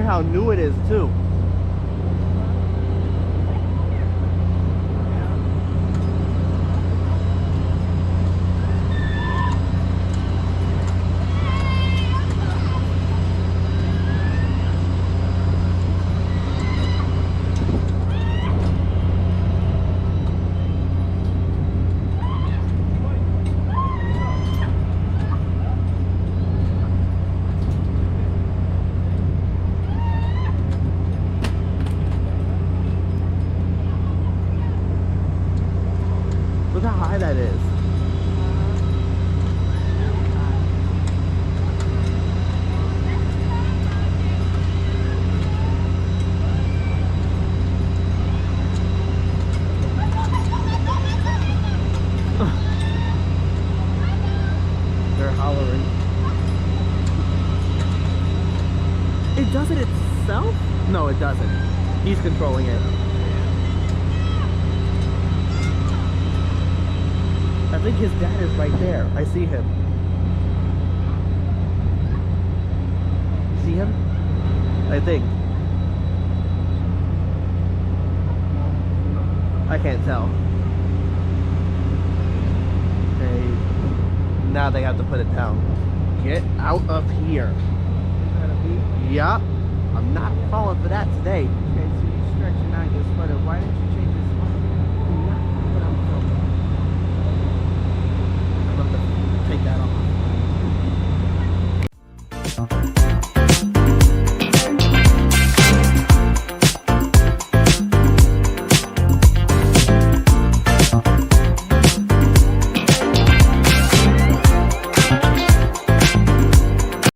how new it is too. Look how high that is. They're hollering. It does it itself? No, it doesn't. He's controlling it. I think his dad is right there. I see him. See him? I think. I can't tell. Okay. Now they have to put it down. Get out of here. Yeah. I'm not falling for that today. Okay, so you stretch it out just further. Why didn't you